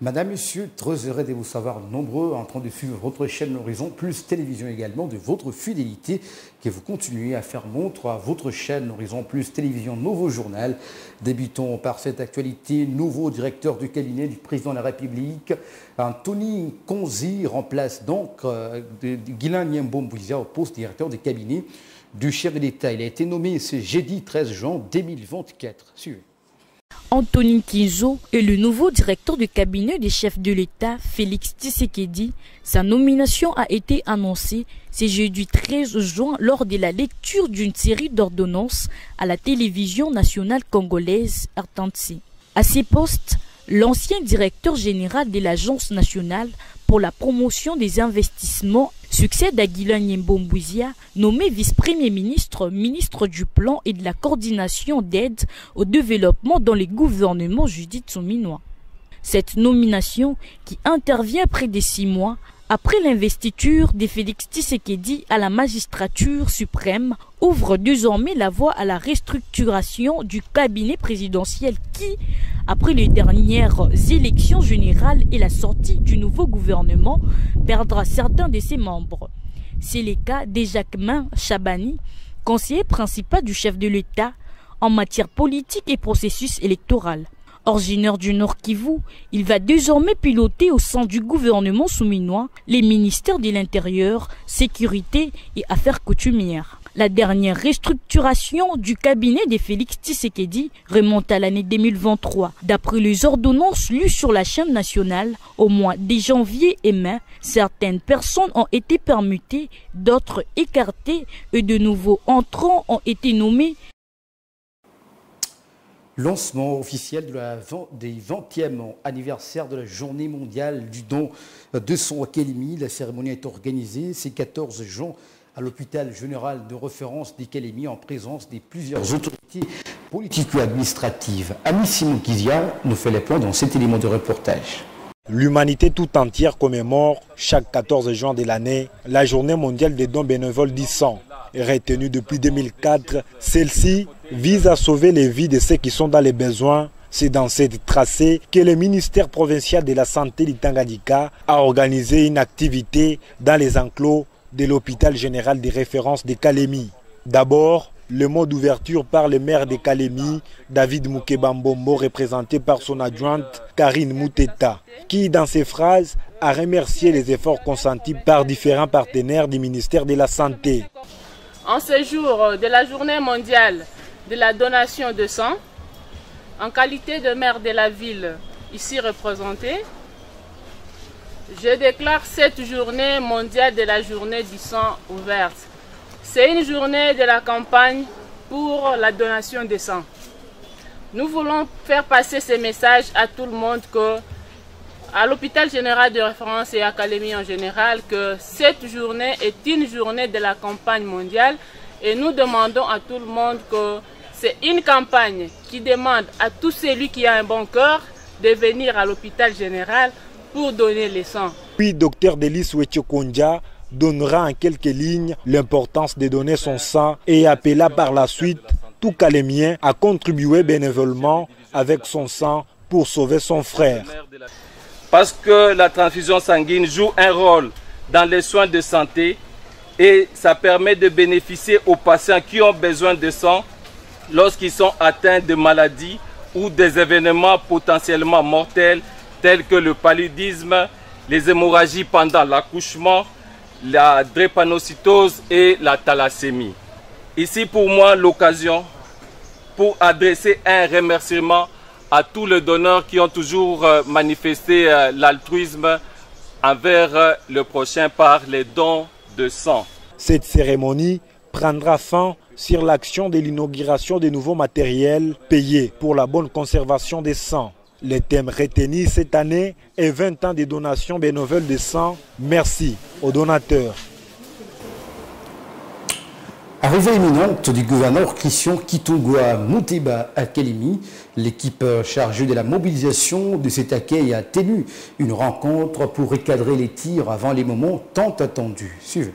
Madame, Monsieur, très heureux de vous savoir nombreux en train de suivre votre chaîne Horizon Plus Télévision également, de votre fidélité que vous continuez à faire montre à votre chaîne Horizon Plus Télévision Nouveau Journal. Débutons par cette actualité. Nouveau directeur du cabinet du président de la République, Anthony Konzi, remplace donc Guilain Nyembo-Mbouizia au poste de directeur du cabinet du chef de l'État. Il a été nommé ce jeudi 13 juin 2024. Suivez. Anthony Kinzo est le nouveau directeur du cabinet du chef de l'État, Félix Tshisekedi. Sa nomination a été annoncée ce jeudi 13 juin lors de la lecture d'une série d'ordonnances à la télévision nationale congolaise RTNC. À ces postes, l'ancien directeur général de l'Agence nationale pour la promotion des investissements succède à Guilain Nyembo-Mbouizia, nommé vice-premier ministre, ministre du plan et de la coordination d'aide au développement dans les gouvernements Judith Suminwa. Cette nomination, qui intervient près de 6 mois après l'investiture de Félix Tshisekedi à la magistrature suprême, ouvre désormais la voie à la restructuration du cabinet présidentiel qui, après les dernières élections générales et la sortie du nouveau gouvernement, perdra certains de ses membres. C'est le cas de Jacquemain Chabani, conseiller principal du chef de l'État en matière politique et processus électoral. Originaire du Nord Kivu, il va désormais piloter au sein du gouvernement souminois les ministères de l'Intérieur, Sécurité et Affaires coutumières. La dernière restructuration du cabinet de Félix Tshisekedi remonte à l'année 2023. D'après les ordonnances lues sur la chaîne nationale, au mois de janvier et mai, certaines personnes ont été permutées, d'autres écartées et de nouveaux entrants ont été nommés. Lancement officiel des 20e anniversaire de la journée mondiale du don de sang à Kélémi. La cérémonie est organisée ce 14 juin à l'hôpital général de référence de Kélémi en présence de plusieurs autorités politico-administratives. Ami Simon Kizia nous fait les points dans cet élément de reportage. L'humanité tout entière commémore chaque 14 juin de l'année la journée mondiale des dons bénévoles du sang. Retenue depuis 2004, celle-ci vise à sauver les vies de ceux qui sont dans les besoins. C'est dans cette tracée que le ministère provincial de la Santé du Tanganyika a organisé une activité dans les enclos de l'hôpital général de référence de Kalemi. D'abord, le mot d'ouverture par le maire de Kalemi, David Moukebambombo, représenté par son adjointe Karine Mouteta, qui dans ses phrases a remercié les efforts consentis par différents partenaires du ministère de la Santé. En ce jour de la journée mondiale de la donation de sang, en qualité de maire de la ville ici représentée, je déclare cette journée mondiale de la journée du sang ouverte. C'est une journée de la campagne pour la donation de sang. Nous voulons faire passer ce message à tout le monde que, à l'hôpital général de référence et à Kalemi en général, que cette journée est une journée de la campagne mondiale et nous demandons à tout le monde que c'est une campagne qui demande à tout celui qui a un bon cœur de venir à l'hôpital général pour donner le sang. Puis Dr Delis Wetiokonja donnera en quelques lignes l'importance de donner son sang et appela par la suite tout Kalémien à contribuer bénévolement avec son sang pour sauver son frère. Parce que la transfusion sanguine joue un rôle dans les soins de santé et ça permet de bénéficier aux patients qui ont besoin de sang lorsqu'ils sont atteints de maladies ou des événements potentiellement mortels tels que le paludisme, les hémorragies pendant l'accouchement, la drépanocytose et la thalassémie. Ici pour moi l'occasion pour adresser un remerciement à tous les donneurs qui ont toujours manifesté l'altruisme envers le prochain par les dons de sang. Cette cérémonie prendra fin sur l'action de l'inauguration des nouveaux matériels payés pour la bonne conservation des sangs. Le thème retenu cette année est 20 ans de donation bénévole de sang. Merci aux donateurs. Arrivée imminente du gouverneur Christian Kitungwa Mouteba à Kélémi, l'équipe chargée de la mobilisation de cet accueil a tenu une rencontre pour recadrer les tirs avant les moments tant attendus. Suivez.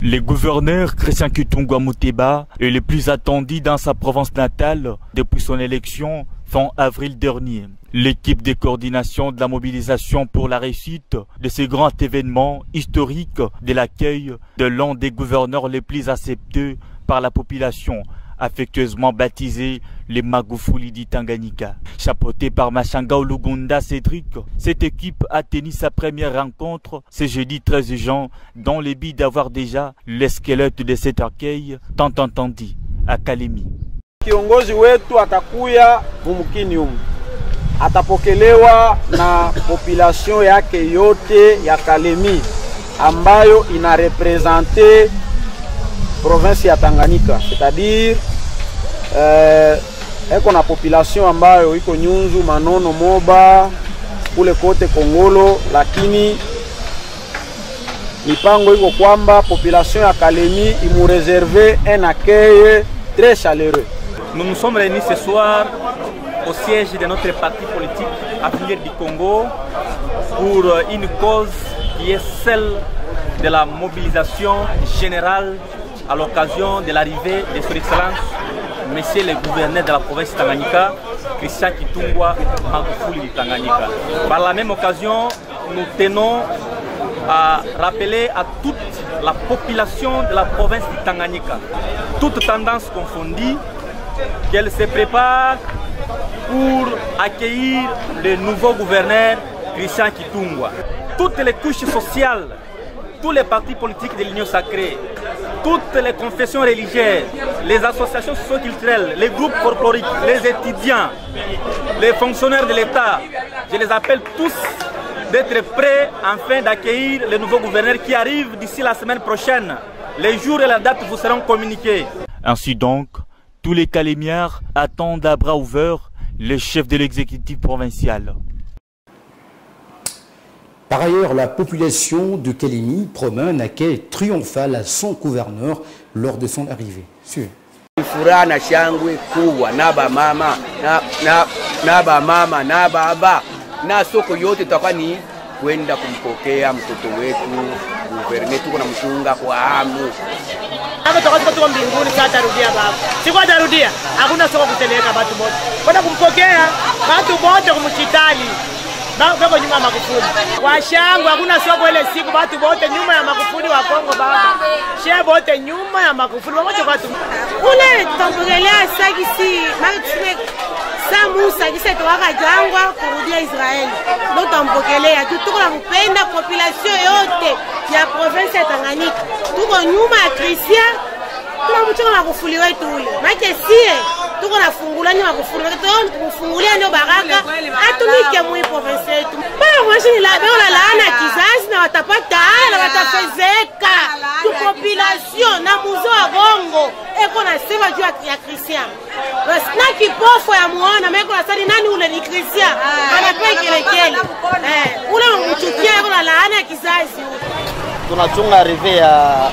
Le gouverneur Christian Kitungwa Mouteba est le plus attendu dans sa province natale depuis son élection fin avril dernier. L'équipe de coordination de la mobilisation pour la réussite de ce grand événement historique de l'accueil de l'un des gouverneurs les plus acceptés par la population, affectueusement baptisé les Magufuli du Tanganyika. Chapeauté par Machanga Olugunda Cédric, cette équipe a tenu sa première rencontre ce jeudi 13 juin dans le but d'avoir déjà le squelette de cet accueil tant entendu à Kalemi. Kiongozi wetu atakuya mumkini humu, atapokelewa na population yake yote ya Kalemi ambayo inarepresente province ya Tanganyika, c'est-à-dire eko na population ambayo iko Nyunzu, Manono, Moba kule kote Kongolo, lakini mipango iko kwamba population ya Kalemi imureserve un accueil très chaleureux. Nous nous sommes réunis ce soir au siège de notre parti politique Avenir du Congo pour une cause qui est celle de la mobilisation générale à l'occasion de l'arrivée de son Excellence, Monsieur le gouverneur de la province Tanganyika, Christian Kitungwa Magufuli du Tanganyika. Par la même occasion, nous tenons à rappeler à toute la population de la province du Tanganyika, toutes tendances confondues, qu'elle se prépare pour accueillir le nouveau gouverneur Christian Kitungwa. Toutes les couches sociales, tous les partis politiques de l'Union sacrée, toutes les confessions religieuses, les associations socio-culturelles, les groupes folkloriques, les étudiants, les fonctionnaires de l'État, je les appelle tous d'être prêts afin d'accueillir le nouveau gouverneur qui arrive d'ici la semaine prochaine. Les jours et la date vous seront communiqués. Ainsi donc, tous les Calémiards attendent à bras ouverts le chef de l'exécutif provincial. Par ailleurs, la population de Kalemi promet un accueil triomphal à son gouverneur lors de son arrivée. Suivez. Furaha na shangwe kubwa na bamama na baba na soko yote tutakuwa ni kwenda kumpokea mtoto wetu guverneur. Tuko na mchunga kwa hamu. Hapa tutakuwa mbinguni sasa, tarudia baba. Siku atarudia. Hakuna soko kuteleka watu wote. Kwenda kumpokea watu wote kumchitali. Baba nyuma ya Magufuli. Kwa shangwe hakuna soko ile siku, watu wote nyuma ya Magufuli wa Kongo baba. Shehe wote nyuma ya Magufuli. Wote watu. Kule tampogelea sagisi, Magufuli Samu sagisi tuwaka jangwa kurudia Israeli. Ndio tampogelea. Tuko na mpenda population yote ya province ya Tanganyika. Tuko nyuma ya Christian. Tunamchoma Magufuli wetu ule. Maana sie tuko na fungulani Magufuli wetu. Tunafungulia ndio baraka. Atumike mu province yetu. Bana mwashini la dola laana kizazi na watapata na watafezeka. Tu population na muzo wa bongo eko na sema juu ya Christian. Basi na kipofu ya muona meko na sali nani ule ni Christian. Anapewa kelekele. Ule mchukia eko na laana kizazi. Tunachunga arrivée ya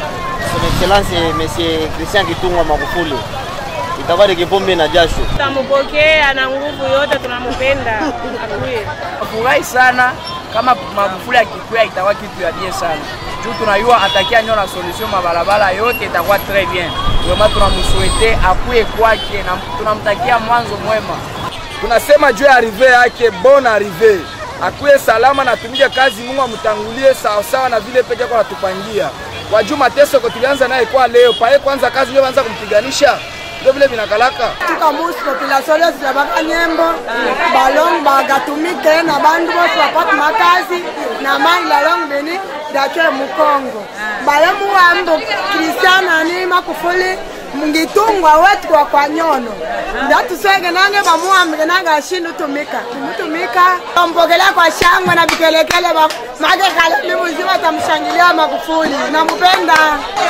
Son Excellence Monsieur Christian Kitungwa Magufuli. Itakuwa ni kipombe na jasho. Tunampokea na nguvu yote, tunampenda. Furahi sana kama Magufuli akikuwa itakuwa kitu ya bien sana. Juu tunayua atakia nyo na solution mabarabara yote itakuwa très bien. Vraiment tunamsouhaiter akuwe kwake na tunamtakia mwanzo mwema. Tunasema juu ya arrivée yake, bonne arrivée. Akuwe salama na tumike kazi, Mungu amtangulie sawa sawa na vile peke yake anatupangia. Kwa juu mateso kwa tulianza naye kwa leo, pae kwanza kazi ndio anza kumpiganisha. Ndio vile binakalaka. Tukamusi population yote ya Bakanyembo, balong bagatumike na bandu wote wapate makazi na mali la long beni dakwe Mukongo. Balamu ambo Christian ni Magufuli mungitungwa wetu kwa nyono. Ndatu swege nange bamuambe nanga shindu tumika. Mpogelea kwa shangwe na bikelekele mage kale muzima tamshangilia Magufuli. Nampenda.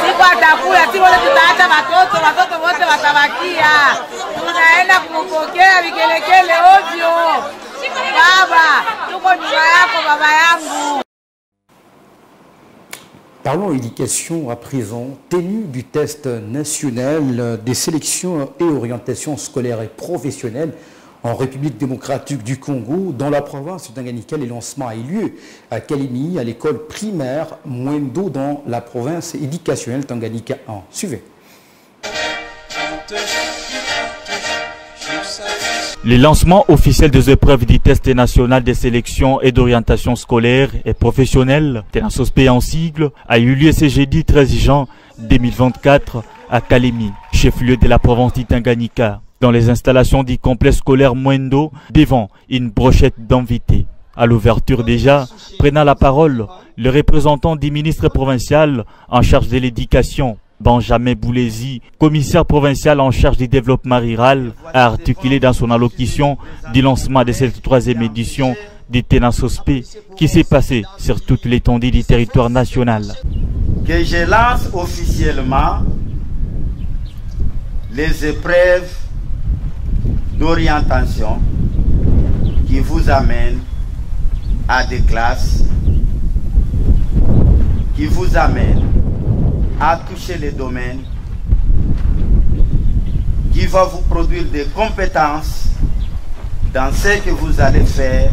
Siku atakuya, siku wote tutaacha watoto wote watabakia. Tunaenda kumpokea bikelekele ovyo. Baba, tuko nyuma yako baba yangu. Parlons éducation à présent. Tenue du test national des sélections et orientations scolaires et professionnelles en République démocratique du Congo, dans la province de Tanganyika, le lancement a eu lieu à Kalemi, à l'école primaire Mwendo, dans la province éducationnelle Tanganyika 1. Suivez. Le lancement officiel des épreuves du test national de sélection et d'orientation scolaire et professionnelle, TENASOSP en sigle, a eu lieu ce jeudi 13 juin 2024 à Kalemi, chef-lieu de la province du Tanganyika, dans les installations du complexe scolaire Mwendo, devant une brochette d'invités. À l'ouverture déjà, prenant la parole, le représentant du ministre provincial en charge de l'éducation, Benjamin Boulezi, commissaire provincial en charge du développement rural, a articulé dans son allocution du lancement de cette 3e édition du TENASOSP qui s'est passé sur toute l'étendue du territoire national. Que je lance officiellement les épreuves d'orientation qui vous amènent à des classes, qui vous amènent à toucher les domaines qui va vous produire des compétences dans ce que vous allez faire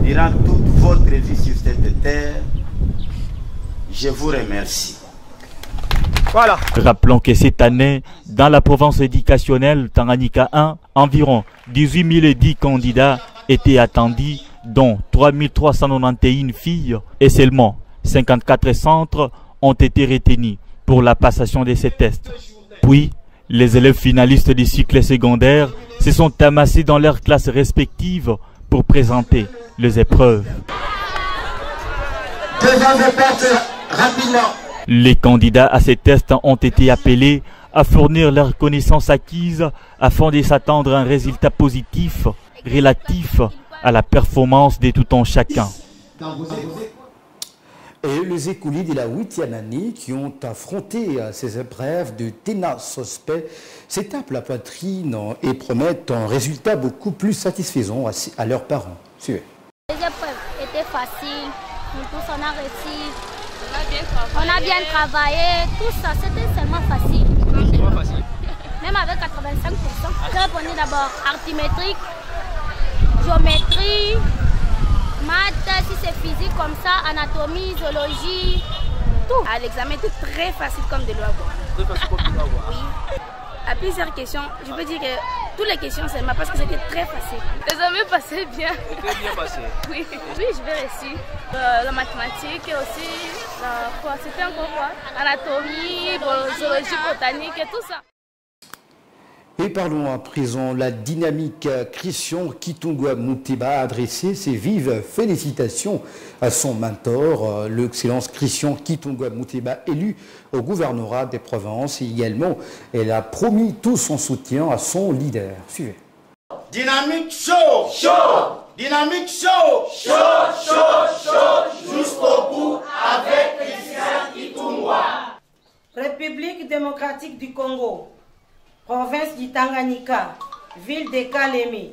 durant toute votre vie sur cette terre. Je vous remercie. Voilà. Rappelons que cette année, dans la province éducationnelle Tanganyika 1, environ 18 010 candidats étaient attendus, dont 3 391 filles et seulement 54 centres ont été retenus pour la passation de ces tests. Puis, les élèves finalistes du cycle secondaire se sont amassés dans leurs classes respectives pour présenter les épreuves. Les candidats à ces tests ont été appelés à fournir leurs connaissances acquises afin de s'attendre à un résultat positif relatif à la performance de tout un chacun. Et les écoliers de la 8e année qui ont affronté ces épreuves de TENASOSP se tapent la poitrine et promettent un résultat beaucoup plus satisfaisant à leurs parents. Suivez. Les épreuves étaient faciles, nous tous on a réussi, on a bien travaillé, tout ça c'était seulement facile. Même avec 85%. J'ai répondu d'abord arithmétique, géométrie, maths, si c'est physique comme ça, anatomie, zoologie, tout. À l'examen, c'était très facile comme de loi. Très facile comme de loi. Oui. À plusieurs questions, je peux dire que toutes les questions c'est moi parce que c'était très facile. L'examen passait bien. Très bien passé. Oui, oui, je vais réussir. La mathématique aussi, c'était encore quoi? Anatomie, zoologie, botanique et tout ça. Et parlons à présent la dynamique. Christian Kitungwa Muteba a adressé ses vives félicitations à son mentor, l'excellence Christian Kitungwa Muteba, élu au gouvernorat des provinces. Et également, elle a promis tout son soutien à son leader. Suivez. Dynamique chaud, chaud, dynamique chaud, chaud, chaud, chaud, jusqu'au bout avec Christian Kitungwa. République démocratique du Congo. Province du Tanganyika, ville de Kalemi.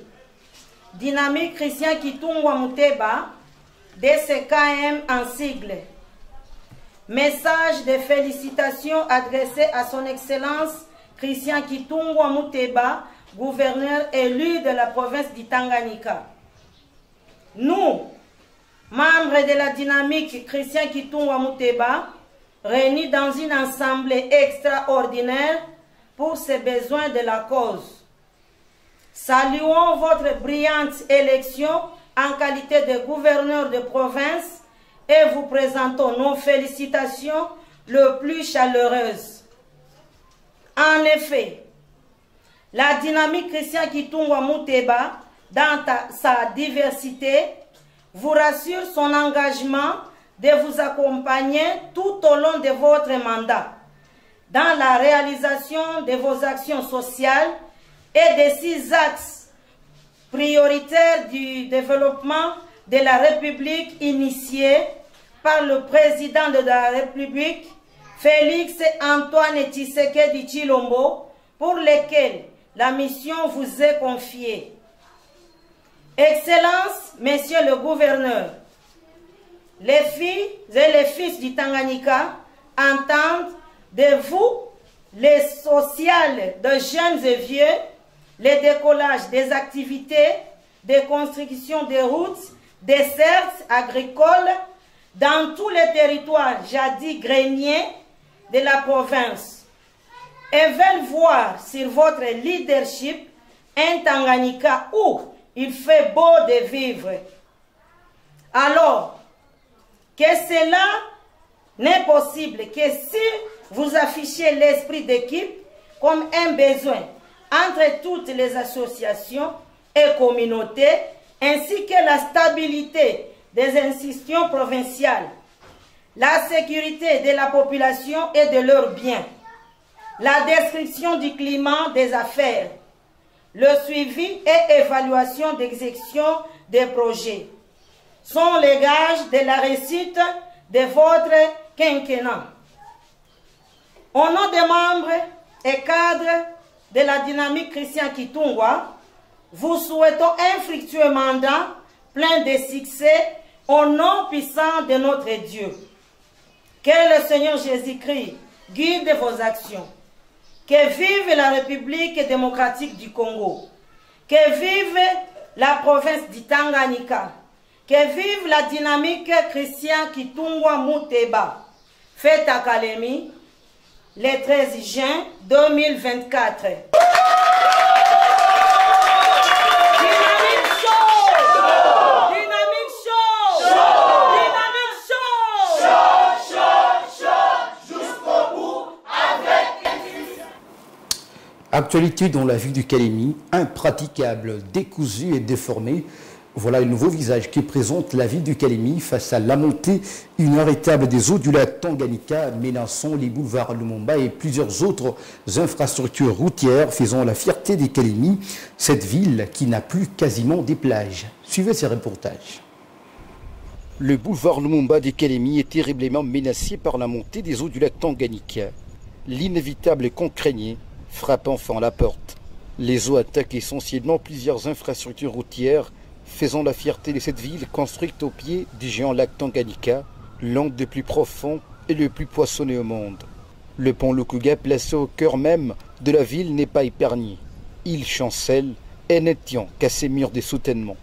Dynamique Christian Kitungwa Muteba, DCKM en sigle. Message de félicitations adressé à son excellence Christian Kitungwa Muteba, gouverneur élu de la province du Tanganyika. Nous, membres de la dynamique Christian Kitungwa Muteba, réunis dans une assemblée extraordinaire pour ses besoins de la cause. Saluons votre brillante élection en qualité de gouverneur de province et vous présentons nos félicitations les plus chaleureuses. En effet, la dynamique Christian Kitungwa Muteba, dans sa diversité, vous rassure son engagement de vous accompagner tout au long de votre mandat dans la réalisation de vos actions sociales et des 6 axes prioritaires du développement de la République initiés par le président de la République, Félix Antoine Tshisekedi Tshilombo, pour lesquels la mission vous est confiée. Excellence, Monsieur le gouverneur, les filles et les fils du Tanganyika entendent de vous les sociales de jeunes et vieux, les décollages des activités, des constructions de routes, des serres agricoles dans tous les territoires jadis greniers de la province et veulent voir sur votre leadership un Tanganyika où il fait beau de vivre. Alors, que cela n'est possible que si vous affichez l'esprit d'équipe comme un besoin entre toutes les associations et communautés, ainsi que la stabilité des institutions provinciales, la sécurité de la population et de leurs biens, la description du climat des affaires, le suivi et évaluation d'exécution des projets sont les gages de la réussite de votre quinquennat. Au nom des membres et cadres de la dynamique Christian Kitungwa, vous souhaitons un fructueux mandat plein de succès au nom puissant de notre Dieu. Que le Seigneur Jésus-Christ guide vos actions. Que vive la République démocratique du Congo. Que vive la province du Tanganyika. Que vive la dynamique Christian Kitungwa Muteba. Fête à Kalemi, le 13 juin 2024. Actualité dans la ville du Kalemi, impraticable, décousue et déformée. Voilà un nouveau visage qui présente la ville du Kalemi face à la montée inarrêtable des eaux du lac Tanganyika, menaçant les boulevards Lumumba et plusieurs autres infrastructures routières faisant la fierté des Kalemi, cette ville qui n'a plus quasiment des plages. Suivez ces reportages. Le boulevard Lumumba des Kalemi est terriblement menacé par la montée des eaux du lac Tanganyika. L'inévitable qu'on craignait frappe enfin la porte. Les eaux attaquent essentiellement plusieurs infrastructures routières faisant la fierté de cette ville construite au pied du géant lac Tanganyika, l'angle le plus profond et le plus poissonné au monde. Le pont Lukuga, placé au cœur même de la ville, n'est pas épargné. Il chancelle et ne tient qu'à ses murs de soutènement.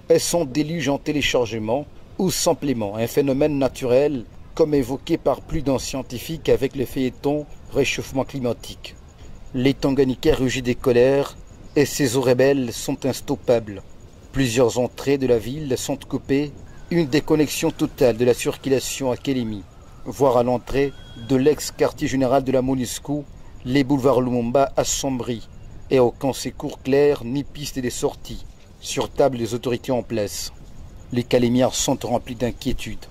Est-ce un déluge en téléchargement ou simplement un phénomène naturel comme évoqué par plus d'un scientifique avec le feuilleton réchauffement climatique? Les Tanganyikais rugissent des colères et ces eaux rebelles sont instoppables. Plusieurs entrées de la ville sont coupées, une déconnexion totale de la circulation à Kalemi, voire à l'entrée de l'ex-quartier général de la MONUSCO, les boulevards Lumumba assombris et aucun secours clair ni piste de sortie sur table des autorités en place. Les Kalémiens sont remplis d'inquiétude.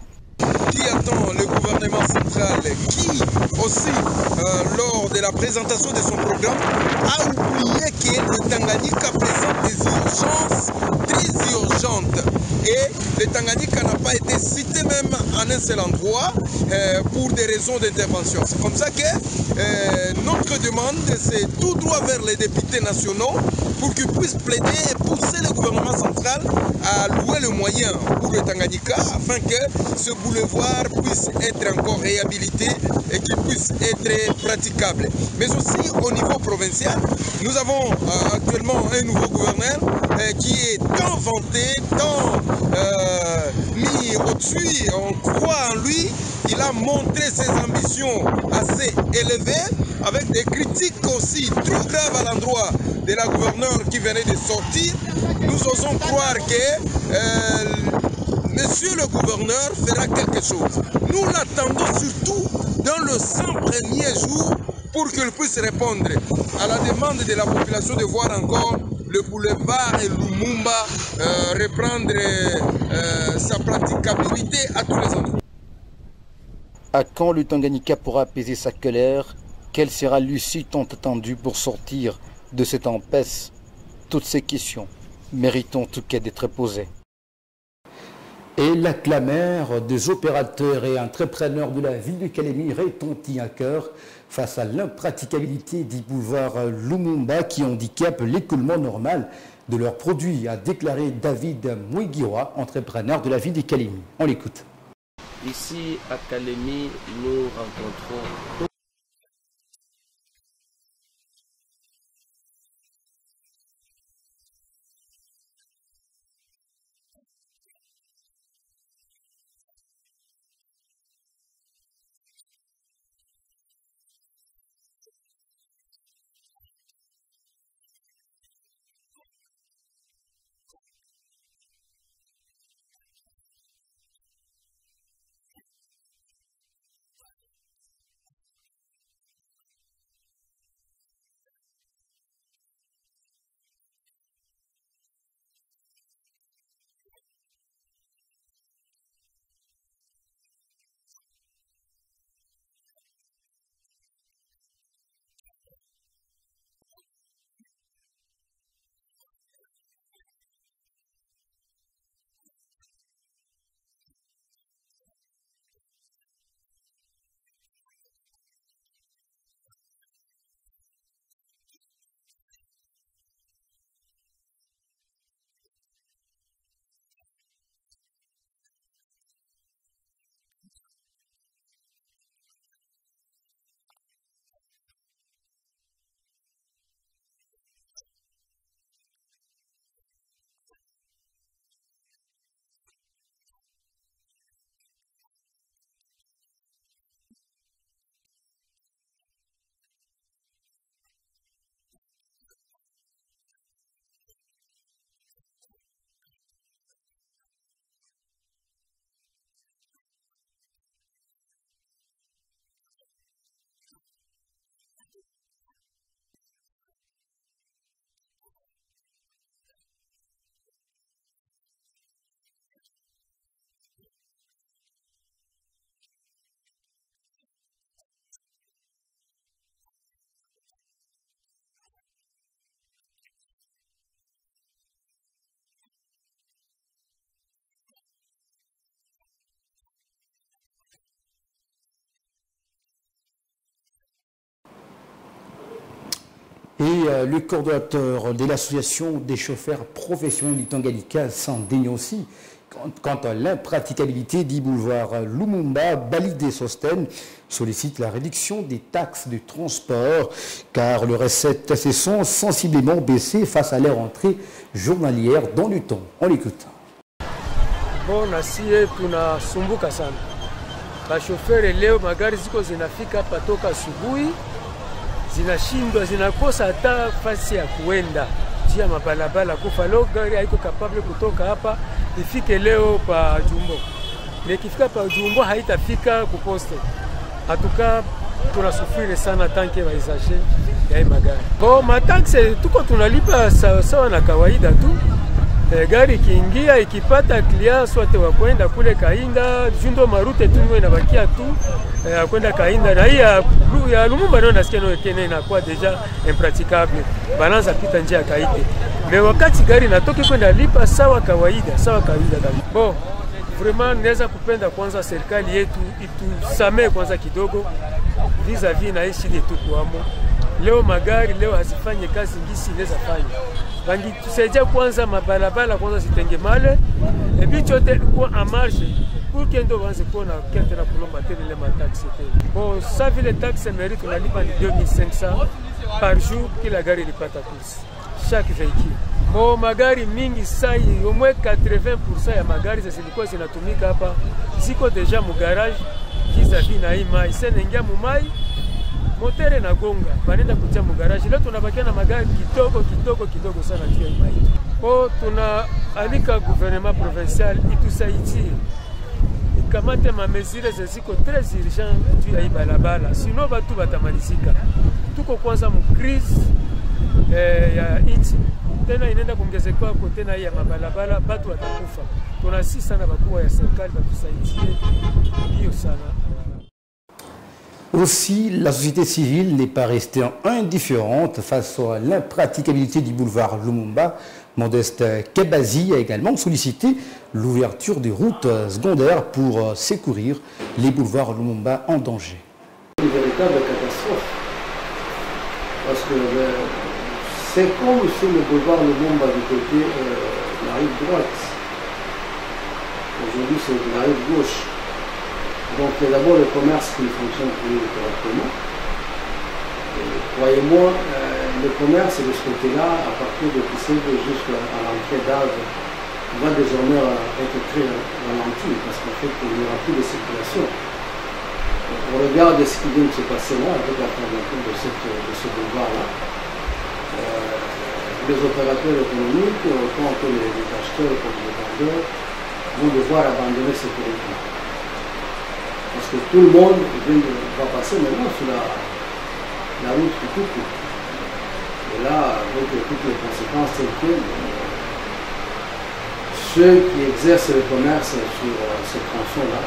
Qui attend le gouvernement central qui aussi, lors de la présentation de son programme, a oublié que le Tanganyika présente des urgences très urgentes. Et le Tanganyika n'a pas été cité même en un seul endroit pour des raisons d'intervention. C'est comme ça que notre demande, c'est tout droit vers les députés nationaux pour qu'ils puissent plaider et pousser le gouvernement central à louer le moyen pour le Tanganyika afin que ce boulevard puisse être encore réhabilité et qu'il puisse être praticable. Mais aussi au niveau provincial, nous avons actuellement un nouveau gouverneur qui est tant vanté, tant mis au-dessus, on croit en lui. Il a montré ses ambitions assez élevées avec des critiques aussi trop graves à l'endroit de la gouverneure qui venait de sortir. Nous osons croire que Monsieur le gouverneur fera quelque chose. Nous l'attendons surtout dans le 100 premiers jours pour qu'il puisse répondre à la demande de la population de voir encore le boulevard et Lumumba reprendre sa praticabilité à tous les endroits. À quand le Tanganyika pourra apaiser sa colère? Quelle sera l'issue tant attendue pour sortir de cette impasse? Toutes ces questions méritent en tout cas d'être posées. Et la clameur des opérateurs et entrepreneurs de la ville de Kalemi retentit à cœur face à l'impraticabilité du boulevard Lumumba qui handicape l'écoulement normal de leurs produits, a déclaré David Mouigiwa, entrepreneur de la ville de Kalemi. On l'écoute. Ici à Kalemi, nous rencontrons Et le coordonnateur de l'association des chauffeurs professionnels du Tanganyika s'indigne aussi quant à l'impraticabilité du boulevard Lumumba. Balidé Sosten sollicite la réduction des taxes de transport car les recettes se sont sensiblement baissées face à leur entrée journalière dans le temps. On l'écoute. Bon, nasie tunasumbuka sana. Bashoferi leo magari ziko zinafika patoka asubuhi zinashindwa zinakosa hata fasi ya kuenda njia mabalabala kufa leo gari haiko capable kutoka hapa ifike leo pa Jumbo. Nikifika pa Jumbo haitafika kuposte. Atuka tunasufiri sana tanke waizaje ya magari. Bon, mataxe tuko tunalipa sawa na kawaida tu. Gari kiingia ikipata client swate wa kwenda kule Kainda, jundo marute tu inabakia tu kwenda Kainda na hii ya Lumumba ndio nasikia no kene inakuwa deja impraticable. Bananza pita njia ya Kaite. Me wakati gari natoke kwenda lipa sawa kawaida kabisa. Bon, vraiment naweza kupenda kwanza serikali yetu itusamee kwanza kidogo vis-a-vis na ishi yetu kwamo. Leo magari leo hazifanye kazi ngisi inaweza fanya. Bangi tusaidia kwanza mabalabala kwanza zitengemale et puis chote kwa en marche pour que ndo banze kuona kete na kulomba tena ile mataxi tena. Bon, ça vu les taxes mérite tunalipa ni 2500 par jour kila gari ilipata plus chaque véhicule. Bon, magari mingi sai au moins 80% ya magari zilikuwa zinatumika hapa ziko deja mu garage vis-a-vis na hii mai senengia mu mai motere na gonga banenda kutia mu garage. Leo tunabakia na magari kidogo sana juu ya mai. Kwa tunaalika gouvernement provincial itusaidie ikamate ma mesures ziko très urgent juu ya balabala sino batu batamalizika. Tuko kwanza mu crise ya inchi tena inaenda kuongezeka kwa tena ya mabalabala batu watakufa. Tunasi sana bakubwa ya serikali batusaidie hiyo sana. Aussi, la société civile n'est pas restée indifférente face à l'impraticabilité du boulevard Lumumba. Modeste Kebazi a également sollicité l'ouverture des routes secondaires pour secourir les boulevards Lumumba en danger. Une véritable catastrophe. Parce que c'est comme si le boulevard Lumumba du côté de la rive droite. Aujourd'hui, c'est de la rive gauche. Donc d'abord le commerce qui fonctionne plus correctement. Croyez-moi, le commerce de ce côté-là, à partir de Kisségo jusqu'à l'entrée d'Arles, va désormais être très ralenti parce qu'en fait il n'y aura plus de circulation. On regarde ce qui vient de se passer là avec la fermeture de ce boulevard-là. Les opérateurs économiques, autant que les acheteurs comme les vendeurs, vont devoir abandonner ce territoire. Parce que tout le monde va passer maintenant sur la route Kutuku. Et là, avec toutes les conséquences telles que ceux qui exercent le commerce sur ce tronçon-là,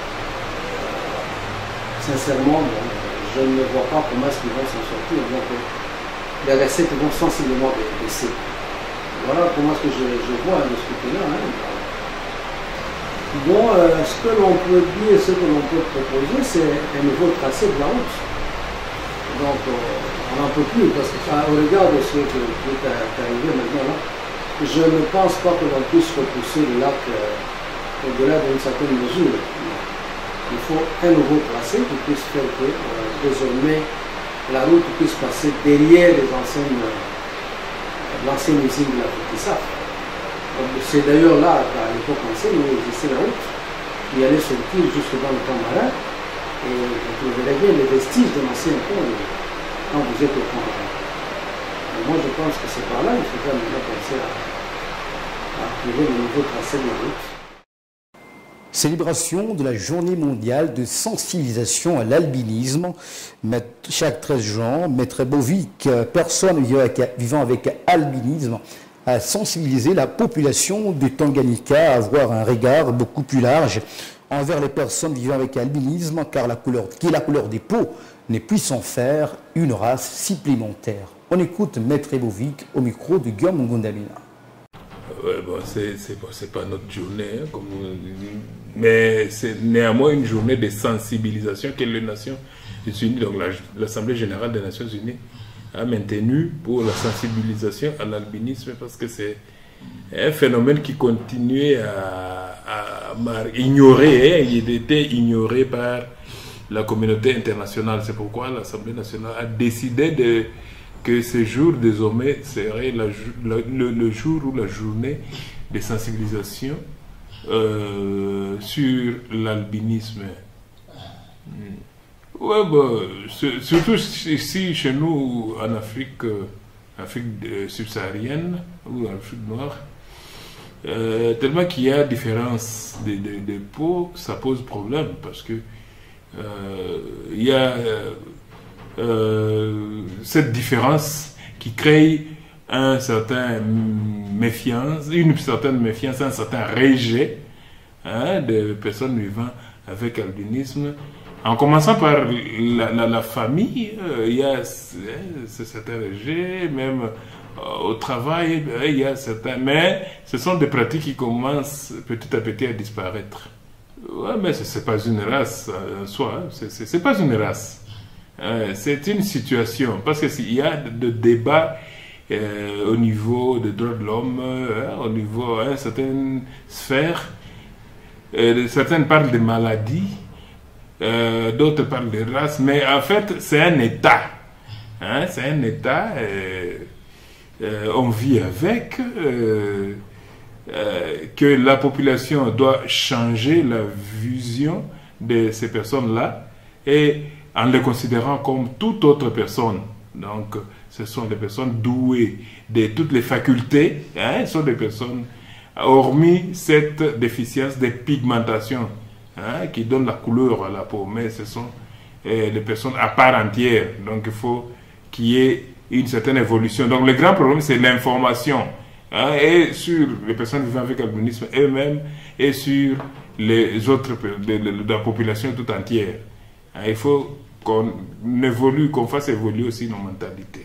sincèrement, je ne vois pas comment est-ce qu'ils vont s'en sortir. Donc, les recettes vont sensiblement baisser. Voilà comment est-ce que je vois de ce côté-là. Bon, ce que l'on peut dire, ce que l'on peut proposer, c'est un nouveau tracé de la route. Donc, on n'en peut plus, parce qu'au regard de ce qui est arrivé maintenant, là, je ne pense pas que l'on puisse repousser le lac au-delà d'une certaine mesure. Il faut un nouveau tracé qui puisse faire que désormais la route puisse passer derrière l'ancienne usine de la Futissa. C'est d'ailleurs là qu'à l'époque ancienne, où existait la route, qui allait sortir jusque dans le camp marin, et vous trouverez bien les vestiges de l'ancien pont quand vous êtes au camp marin. Et moi je pense que c'est par là qu'il faudrait maintenant penser à trouver le nouveau tracé de la route. Célébration de la journée mondiale de sensibilisation à l'albinisme. Chaque 13 juin, Maître Bovic, personne vivant avec albinisme, à sensibiliser la population du Tanganyika à avoir un regard beaucoup plus large envers les personnes vivant avec albinisme, car la couleur des peaux ne puisse en faire une race supplémentaire. On écoute Maître Bovic au micro de Guillaume Ngundamina. Ouais, bon, c'est pas notre journée, hein, mais c'est néanmoins une journée de sensibilisation que les Nations Unies, donc l'Assemblée Générale des Nations Unies, maintenu pour la sensibilisation à l'albinisme, parce que c'est un phénomène qui continuait à ignorer, il était ignoré par la communauté internationale. C'est pourquoi l'Assemblée nationale a décidé que ce jour désormais serait le jour ou la journée de sensibilisation sur l'albinisme. Ouais, surtout ici chez nous en Afrique subsaharienne ou en Afrique noire, tellement qu'il y a différence de peau, ça pose problème, parce que il y a cette différence qui crée une certaine méfiance, un certain rejet des personnes vivant avec albinisme. En commençant par la famille, il y a ce certain rejet, même au travail, il y a certains... Mais ce sont des pratiques qui commencent petit à petit à disparaître. Ouais, mais ce n'est pas une race en soi, c'est pas une race. C'est une situation, parce qu'il y a de débats au niveau des droits de l'homme, au niveau de certaines sphères. Certaines parlent de maladies, d'autres parlent de race, mais en fait c'est un état. C'est un état, on vit avec, que la population doit changer la vision de ces personnes-là et en les considérant comme toute autre personne. Donc ce sont des personnes douées de toutes les facultés, ce sont des personnes, hormis cette déficience de pigmentation qui donne la couleur à la peau, mais ce sont des personnes à part entière. Donc il faut qu'il y ait une certaine évolution. Donc le grand problème, c'est l'information, et sur les personnes vivant avec albinisme eux-mêmes et sur les autres de la population tout entière. Il faut qu'on évolue, qu'on fasse évoluer aussi nos mentalités.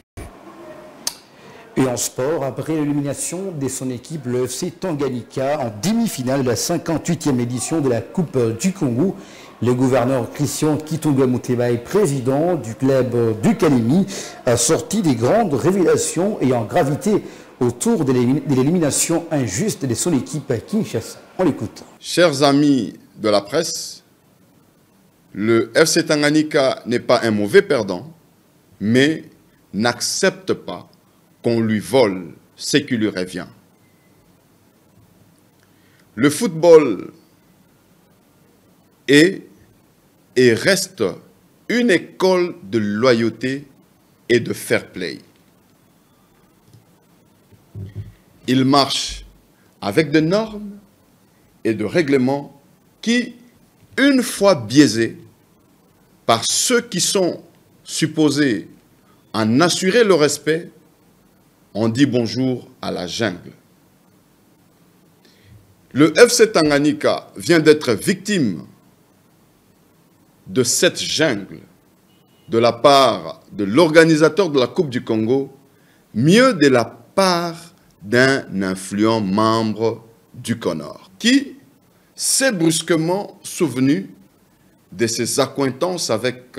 Et en sport, après l'élimination de son équipe, le FC Tanganyika, en demi-finale de la 58e édition de la Coupe du Congo, le gouverneur Christian Kitunga Mutebai, président du club du Kalemi, a sorti des grandes révélations ayant gravité autour de l'élimination injuste de son équipe à Kinshasa. On l'écoute. Chers amis de la presse, le FC Tanganyika n'est pas un mauvais perdant, mais n'accepte pas qu'on lui vole ce qui lui revient. Le football est et reste une école de loyauté et de fair play. Il marche avec des normes et de règlements qui, une fois biaisés par ceux qui sont supposés en assurer le respect, on dit bonjour à la jungle. Le FC Tanganyika vient d'être victime de cette jungle de la part de l'organisateur de la Coupe du Congo, mieux de la part d'un influent membre du CONOR, qui s'est brusquement souvenu de ses accointances avec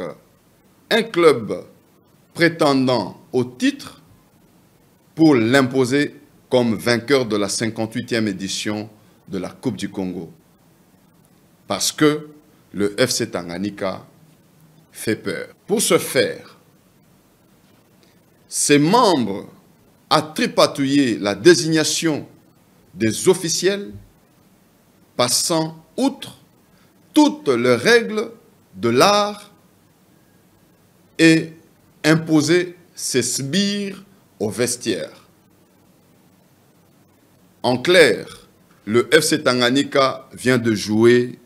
un club prétendant au titre pour l'imposer comme vainqueur de la 58e édition de la Coupe du Congo. Parce que le FC Tanganyika fait peur. Pour ce faire, ses membres a tripatouillé la désignation des officiels, passant outre toutes les règles de l'art et imposé ses sbires au vestiaire. En clair, le FC Tanganyika vient de jouer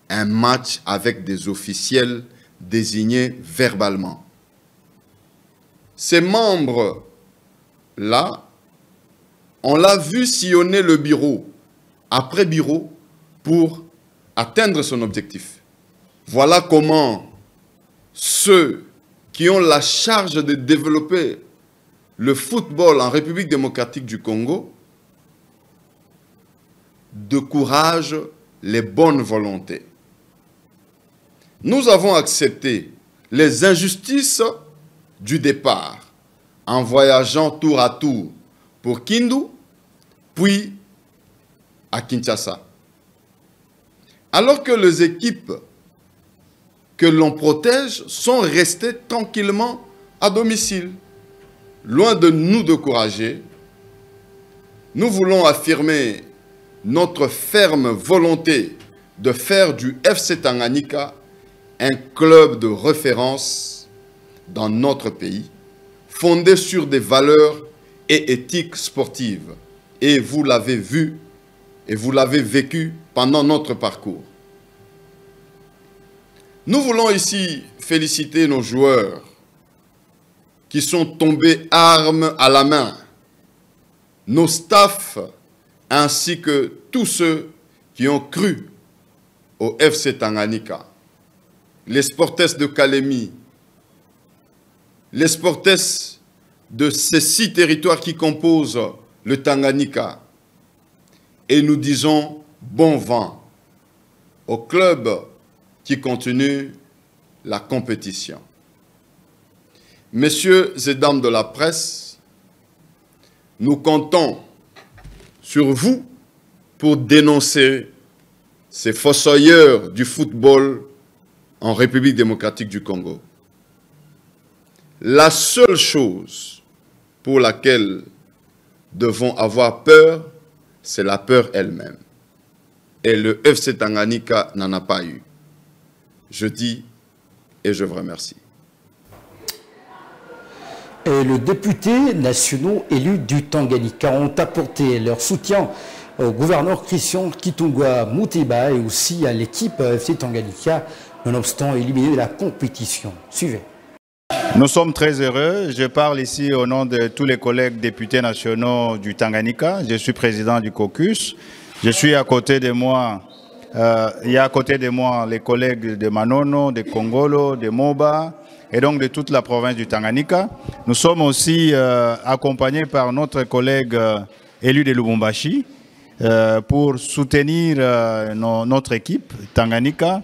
un match avec des officiels désignés verbalement. Ces membres-là, on l'a vu sillonner le bureau après bureau pour atteindre son objectif. Voilà comment ceux qui ont la charge de développer le football en République démocratique du Congo découragent les bonnes volontés. Nous avons accepté les injustices du départ, en voyageant tour à tour pour Kindu, puis à Kinshasa. Alors que les équipes que l'on protège sont restées tranquillement à domicile. Loin de nous décourager, nous voulons affirmer notre ferme volonté de faire du FC Tanganyika un club de référence dans notre pays, fondé sur des valeurs et éthiques sportives. Et vous l'avez vu et vous l'avez vécu pendant notre parcours. Nous voulons ici féliciter nos joueurs qui sont tombés armes à la main, nos staffs ainsi que tous ceux qui ont cru au FC Tanganyika, les sportifs de Kalemi, les sportifs de ces 6 territoires qui composent le Tanganyika. Et nous disons bon vent au club qui continue la compétition. Messieurs et dames de la presse, nous comptons sur vous pour dénoncer ces fossoyeurs du football en République démocratique du Congo. La seule chose pour laquelle devons avoir peur, c'est la peur elle-même. Et le FC Tanganyika n'en a pas eu. Je dis et je vous remercie. Et les députés nationaux élus du Tanganyika ont apporté leur soutien au gouverneur Christian Kitungwa Muteba et aussi à l'équipe FC Tanganyika, nonobstant éliminé de la compétition. Suivez. Nous sommes très heureux. Je parle ici au nom de tous les collègues députés nationaux du Tanganyika. Je suis président du caucus. Je suis à côté de moi, il y a à côté de moi les collègues de Manono, de Kongolo, de Moba et donc de toute la province du Tanganyika. Nous sommes aussi accompagnés par notre collègue élu de Lubumbashi pour soutenir notre équipe Tanganyika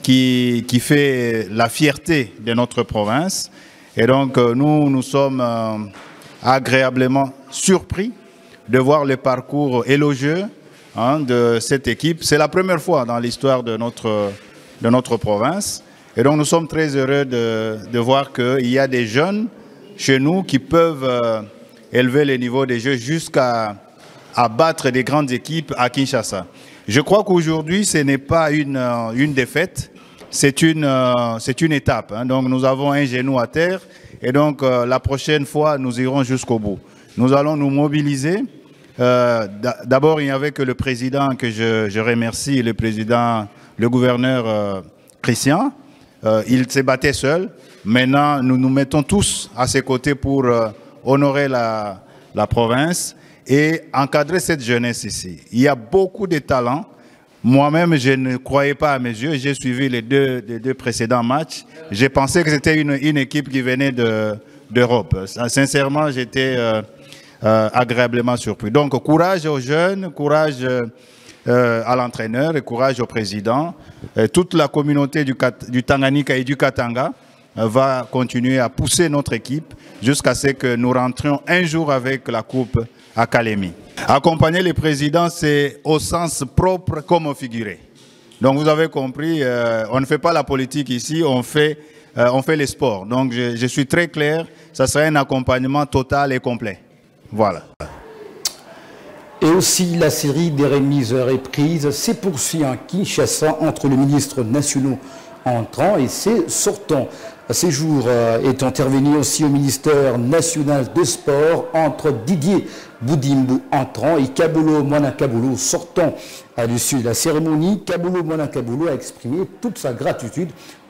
qui fait la fierté de notre province. Et donc nous sommes agréablement surpris de voir le parcours élogieux de cette équipe. C'est la première fois dans l'histoire de notre province. Et donc nous sommes très heureux de voir qu'il y a des jeunes chez nous qui peuvent élever le niveau des jeux jusqu'à battre des grandes équipes à Kinshasa. Je crois qu'aujourd'hui, ce n'est pas une défaite, c'est une étape. Donc nous avons un genou à terre et donc la prochaine fois, nous irons jusqu'au bout. Nous allons nous mobiliser. D'abord, il n'y avait que le président que je remercie, le gouverneur Christian. Il s'est battu seul. Maintenant, nous nous mettons tous à ses côtés pour honorer la province et encadrer cette jeunesse ici. Il y a beaucoup de talents. Moi-même, je ne croyais pas à mes yeux. J'ai suivi les deux précédents matchs. J'ai pensé que c'était une équipe qui venait d'Europe. Sincèrement, j'étais agréablement surpris. Donc, courage aux jeunes, courage à l'entraîneur et courage au président. Toute la communauté du Tanganyika et du Katanga va continuer à pousser notre équipe jusqu'à ce que nous rentrions un jour avec la coupe à Kalemi. Accompagner les présidents, c'est au sens propre comme au figuré. Donc vous avez compris, on ne fait pas la politique ici, on fait les sports. Donc je suis très clair, ça sera un accompagnement total et complet. Voilà. Et aussi la série des remises reprises s'est poursuivie à Kinshasa entre les ministres nationaux entrants et ses sortants. À ces jours est intervenu aussi au ministère national des Sports entre Didier Boudimbu entrant et Kabulo Mwanakabulo sortant. À l'issue de la cérémonie, Kabulo Mwanakabulo a exprimé toute sa gratitude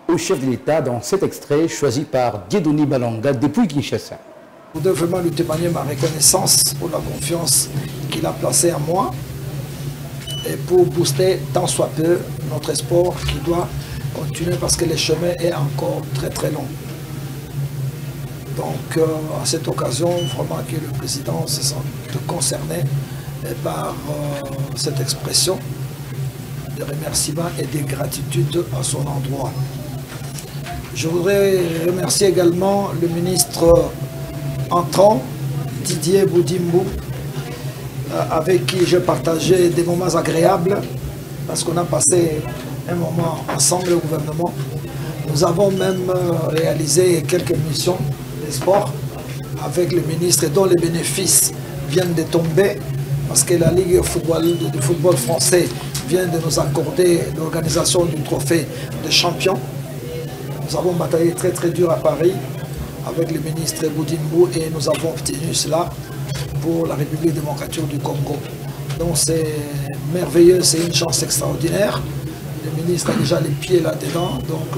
au chef de l'État dans cet extrait choisi par Dieudonné Balanga depuis Kinshasa. Je voudrais vraiment lui témoigner ma reconnaissance pour la confiance qu'il a placée en moi et pour booster tant soit peu notre sport qui doit continuer parce que le chemin est encore très très long. Donc à cette occasion, vraiment que le président se sent concerné par cette expression de remerciement et de gratitude à son endroit. Je voudrais remercier également le ministre entrant, Didier Boudimbo, avec qui j'ai partagé des moments agréables, parce qu'on a passé un moment ensemble au gouvernement. Nous avons même réalisé quelques missions de sport avec le ministre dont les bénéfices viennent de tomber, parce que la Ligue de football français vient de nous accorder l'organisation du trophée de champion. Nous avons bataillé très très dur à Paris avec le ministre Boudimbo et nous avons obtenu cela pour la République démocratique du Congo. Donc c'est merveilleux, c'est une chance extraordinaire. Le ministre a déjà les pieds là-dedans, donc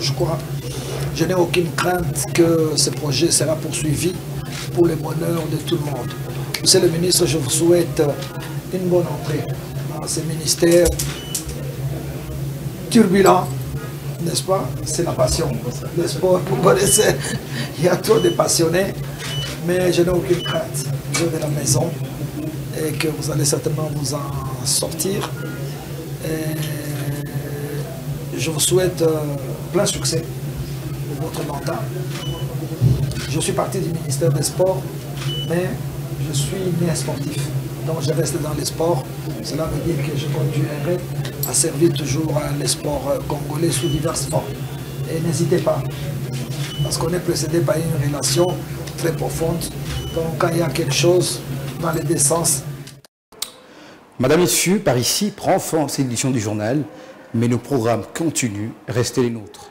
je n'ai aucune crainte que ce projet sera poursuivi pour le bonheur de tout le monde. Monsieur le ministre, je vous souhaite une bonne entrée dans ce ministère turbulent, n'est-ce pas? C'est la passion, le sport, vous connaissez, il y a trop de passionnés, mais je n'ai aucune crainte. Vous êtes de la maison et que vous allez certainement vous en sortir. Et je vous souhaite plein succès pour votre mandat. Je suis parti du ministère des Sports, mais je suis né sportif. Donc je reste dans les sports. Cela veut dire que je continuerai à servir toujours les sports congolais sous divers formes. Et n'hésitez pas, parce qu'on est précédé par une relation très profonde. Donc quand il y a quelque chose dans les deux sens. Madame, Messieurs, par ici prend fin cette édition du journal, mais nos programmes continuent, restez les nôtres.